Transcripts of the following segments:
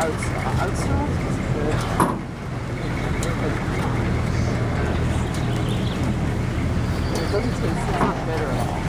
Outstart is good. It doesn't taste, it's not bitter at all.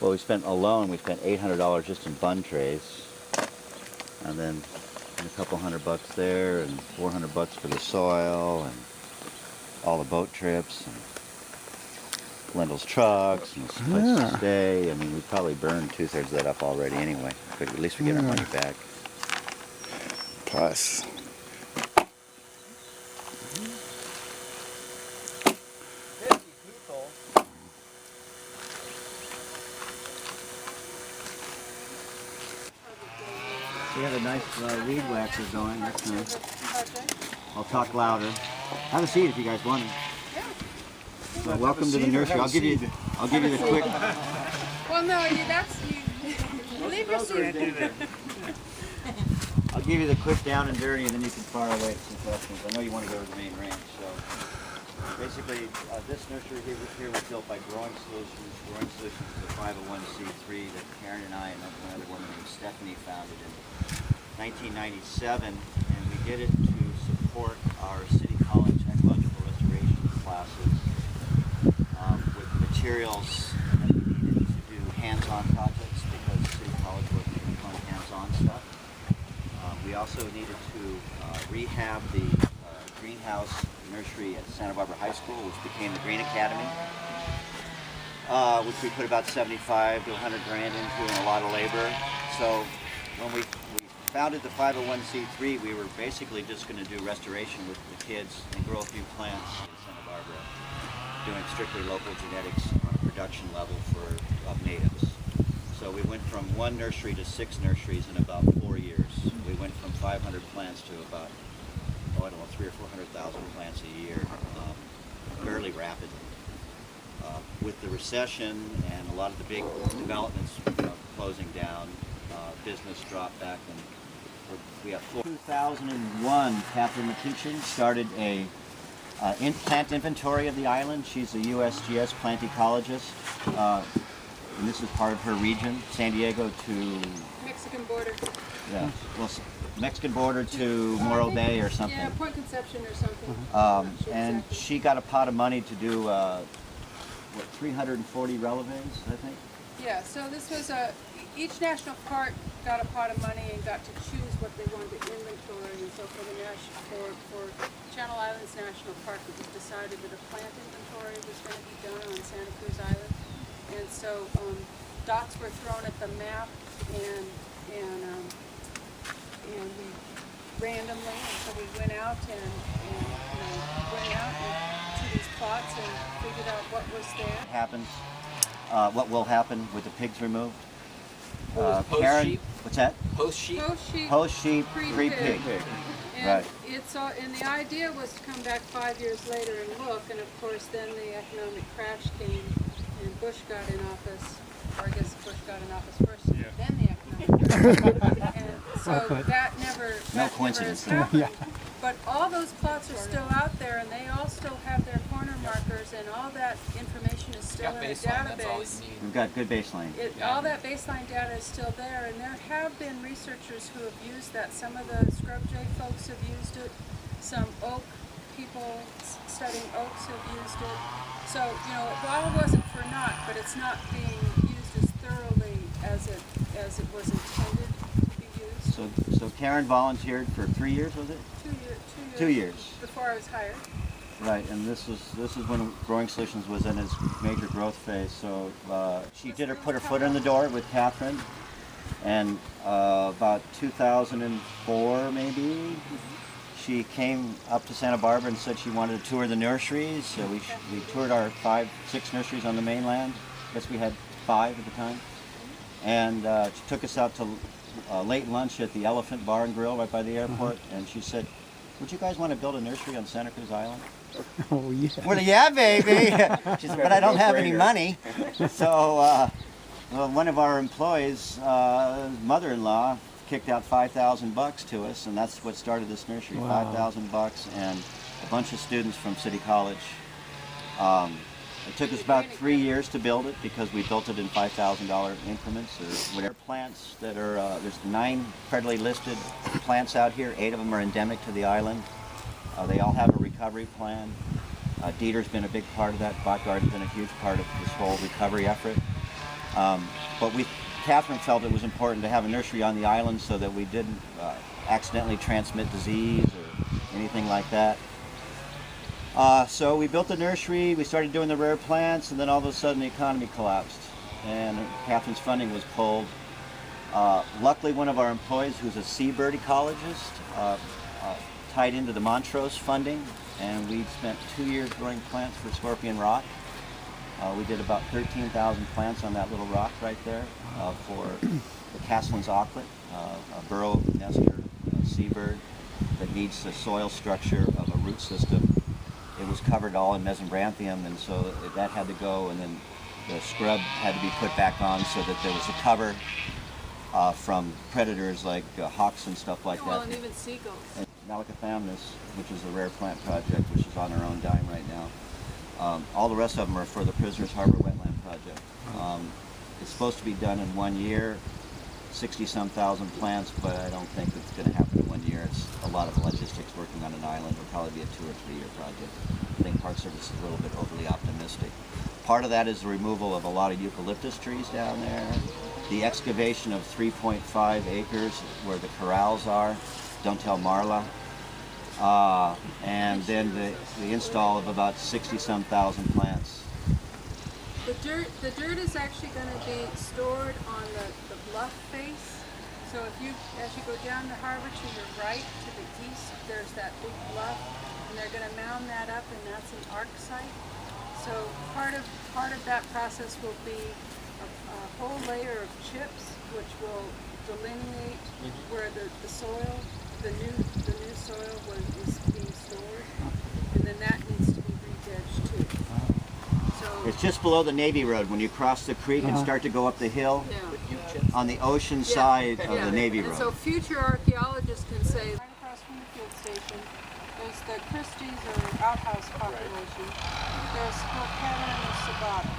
Well, we spent alone, we spent $800 just in bun trays, and then a couple $100 there, and $400 for the soil, and all the boat trips, and Lindell's trucks, and place to stay. I mean, we probably burned 2/3 of that up already anyway, but at least we get our money back. Plus. We have a nice weed whacker going. That's nice. I'll talk louder. Have a seat if you guys want it. Well, welcome to the nursery. I'll give you the quick. Well, no, you leave your seat. I'll give you the quick down and dirty, and then you can fire away at some questions. I know you want to go to the main range, so basically, this nursery here was built by Growing Solutions. Growing Solutions is a 501c3 that Karen and I and another woman named Stephanie founded in 1997, and we did it to support our City College ecological restoration classes with materials that we needed to do hands-on projects because City College wasn't going to fund hands-on stuff. We also needed to rehab the greenhouse nursery at Santa Barbara High School, which became the Green Academy, which we put about 75 to 100 grand into and a lot of labor. So when we founded the 501c3, we were basically just going to do restoration with the kids and grow a few plants in Santa Barbara, doing strictly local genetics on a production level of natives. So we went from 1 nursery to 6 nurseries in about 4 years. We went from 500 plants to about, I don't know, 300,000 or 400,000 plants a year, fairly rapidly. With the recession and a lot of the big developments closing down, business dropped back, and we have 2001, Catherine McKeachin started a plant inventory of the island. She's a USGS plant ecologist, and this is part of her region, San Diego to Mexican border. Yeah, well, Mexican border to Morro Bay or something. Yeah, Point Conception or something. And exactly. she got a pot of money to do, 340 relevés, I think? Yeah, so this was each national park got a pot of money and got to choose what they wanted to inventory. And so for Channel Islands National Park, it was decided that a plant inventory was going to be done on Santa Cruz Island. And so dots were thrown at the map, and we randomly, and so we went out to these plots and figured out what was there. What will happen with the pigs removed? Post-sheep? What's that? Post-sheep? Post-sheep, pre-pig. And Right. and the idea was to come back 5 years later and look, and of course then the economic crash came and Bush got in office, or I guess Bush got in office first, then the economic And so that never, No that coincidence. never has happened. But all those plots are still out there, and they all still have their corner markers, and all that information is still Got in a baseline, that's all database. you need. We've got good baseline. All that baseline data is still there, and there have been researchers who have used that. Some of the scrub jay folks have used it. Some oak people studying oaks have used it. So, you know, it all wasn't for naught, but it's not being used as thoroughly as it was intended to be used. So Karen volunteered for 3 years, was it? 2 years. 2 years. Before I was hired. Right, and this is when Growing Solutions was in its major growth phase. So she put her foot in the door with Catherine, and about 2004 maybe, she came up to Santa Barbara and said she wanted to tour the nurseries. So we toured our 6 nurseries on the mainland. I guess we had 5 at the time, and she took us out to late lunch at the Elephant Bar and Grill right by the airport, and she said, "Would you guys want to build a nursery on Santa Cruz Island?" Oh, yeah. Well, yeah, baby. She said, "But I don't have any money." So one of our employees' mother-in-law kicked out $5,000 to us, and that's what started this nursery. Wow. $5,000 and a bunch of students from City College. It took us about 3 years to build it because we built it in $5,000 increments or whatever. Plants that are, there's 9 federally listed plants out here. 8 of them are endemic to the island. They all have a recovery plan. Dieter's been a big part of that. Bot Garden's been a huge part of this whole recovery effort. But Catherine felt it was important to have a nursery on the island so that we didn't accidentally transmit disease or anything like that. So we built the nursery, we started doing the rare plants, and then all of a sudden the economy collapsed and Catherine's funding was pulled. Luckily, one of our employees, who's a seabird ecologist, tied into the Montrose funding, and we spent 2 years growing plants for Scorpion Rock. We did about 13,000 plants on that little rock right there for the Castlin's auklet, a burrow nester seabird that needs the soil structure of a root system. It was covered all in mesobranthium, and so that had to go, and then the scrub had to be put back on so that there was a cover from predators like hawks and stuff like Well, that. and even seagulls. And Malacathamnus, which is a rare plant project, which is on our own dime right now. All the rest of them are for the Prisoners Harbor Wetland Project. It's supposed to be done in 1 year, 60-some thousand plants, but I don't think it's going to happen in 1 year. It's a lot of logistics working on an island. It'll probably be a 2 or 3 year project. I think Park Service is a little bit overly optimistic. Part of that is the removal of a lot of eucalyptus trees down there, the excavation of 3.5 acres where the corrals are, don't tell Marla, and then the install of about 60-some thousand plants. The dirt is actually going to be stored on the bluff face. So as you go down the harbor to your right, to the east, there's that big bluff, and they're going to mound that up, and that's an arc site. So part of that process will be a whole layer of chips, which will delineate where the soil, the new soil is being stored, and then that needs to be re-edged too. So It's just below the Navy Road when you cross the creek and start to go up the hill. yeah. On the ocean side of the Navy And Road. so future archaeologists can say, right across from the field station, there's the Christie's or outhouse population. There's Scorpetta and there's Sabata.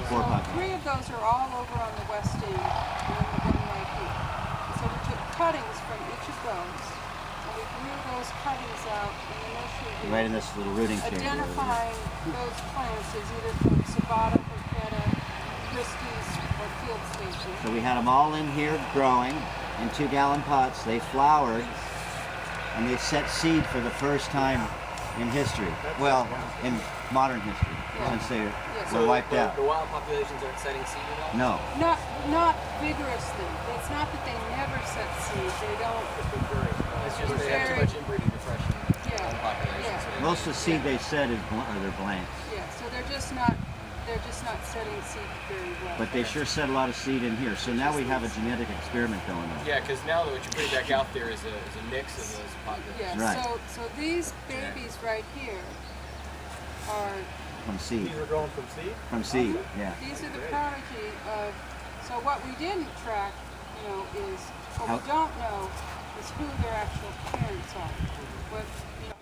Four So populations. 3 of those are all over on the west end, and then the one right here. And so we took cuttings from each of those, and we grew those cuttings out in the nursery here, Right in this little rooting chamber. identifying those plants as either from Sabata, Scorpetta, Christie's, or field station. So we had them all in here growing in 2-gallon pots. They flowered and they set seed for the first time in history. Well, in modern history, since they were wiped out. The wild populations aren't setting seed at all? No. Not vigorously. It's not that they never set seed. They don't. It's just they have too much inbreeding depression in Yeah. one population. Yeah. So they Most of the seed they set is they're blanks. Yeah. So they're just not setting seed very well. But they sure set a lot of seed in here. So now we have a genetic experiment going on. Yeah, because now what you're putting back out there is a mix of those populations. Yeah. Right. So these babies right here are. From seed. These are growing from seed? From seed, yeah. These are the prodigy of. So what we didn't track you know, is what we don't know is who their actual parents are. What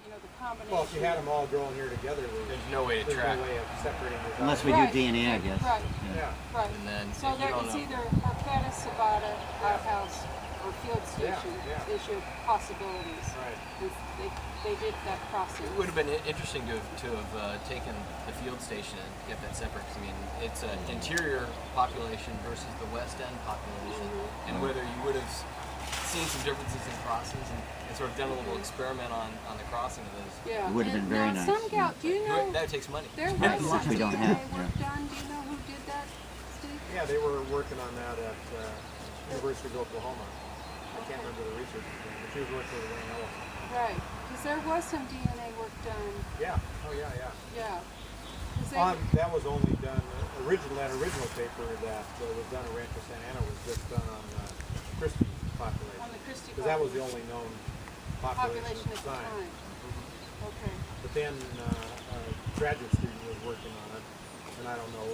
you know the combination. Well, if you had them all growing here together, There's no way to there's track. no way of separating those out. Unless we Right. do DNA, I guess. Right. Yeah. Right. And then So if you there don't is know- either Arcata, Sabata, outhouse, or field station yeah. is your possibilities. Right. Is they did that crossing. It would have been interesting to have taken the field station and kept that separate. 'Cause, I mean, it's an interior population versus the West End population, and whether you would have seen some differences in crossings and sort of done a little experiment on the crossing of those. Yeah. It would have And been very now nice, Some yeah. gal, do you know That takes money. there Yeah, was which some we don't DNA have, work yeah. done? Do you know who did that, Steve? Yeah, they were working on that at University of Oklahoma. I can't remember the research name, but she was working with Wayne Ellison. Right. Because there was some DNA work done. Yeah. Oh yeah, yeah. Yeah. 'Cause they- That was only done, that original paper that was done at Rancho Santa Ana was just done on Christie population. on the Christie Because that was the population. only known Population population at at the the time. time. Okay. But then a graduate student was working on it, and I don't know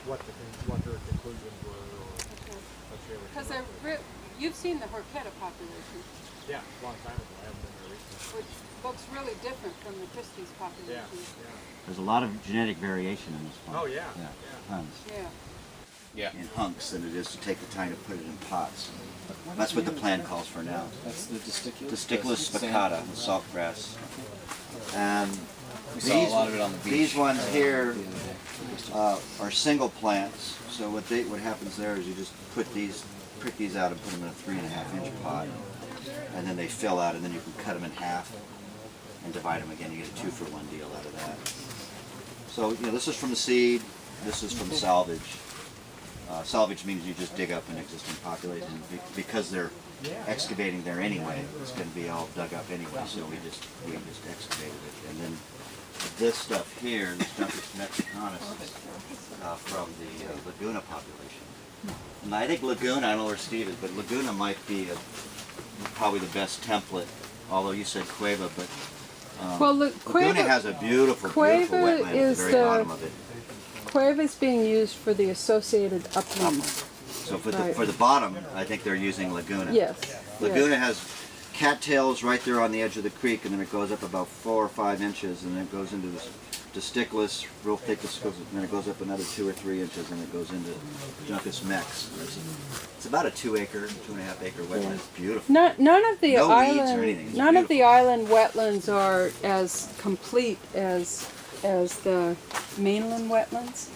what her conclusions were or Okay. what she ever Because came up with. you've seen the Horchata population, Yeah, a long time ago. I haven't been there recently. which looks really different from the Christie's Yeah, population. yeah. There's a lot of genetic variation in this one. Oh yeah. Yeah, Yeah. tons. Yeah. Yeah. In hunks than it is to take the time to put it in pots. That's what the plan calls for now. That's the testiculus? Testiculus spicata, the saltgrass. And We saw a lot of it on the beach. These ones here are single plants. So what happens there is you just prick these out and put them in a 3.5 inch pot, and then they fill out, and then you can cut them in half and divide them again. You get a 2-for-1 deal out of that. So this is from the seed. This is from salvage. Salvage means you just dig up an existing population because they're excavating there anyway. It's going to be all dug up anyway, so we just excavated it. And then this stuff here, this Juncus mexicanus, is from the Laguna population. And I think Laguna, I don't know where Steve is, but Laguna might be probably the best template. Although you said Cueva, but Well, look, Laguna has a beautiful Cueva wetland at the is very the- bottom of it. Cueva is being used for the associated upland. So for Right. the bottom, I think they're using Laguna. Yes. Laguna yes. has cattails right there on the edge of the creek, and then it goes up about 4 or 5 inches, and then it goes into this testiculus, real thick testiculus, and then it goes up another 2 or 3 inches, and it goes into Juncus mex. It's about a 2.5 acre wetland. It's beautiful. None of the No weeds or anything. island, It's none of the beautiful. island wetlands are as complete as the mainland wetlands.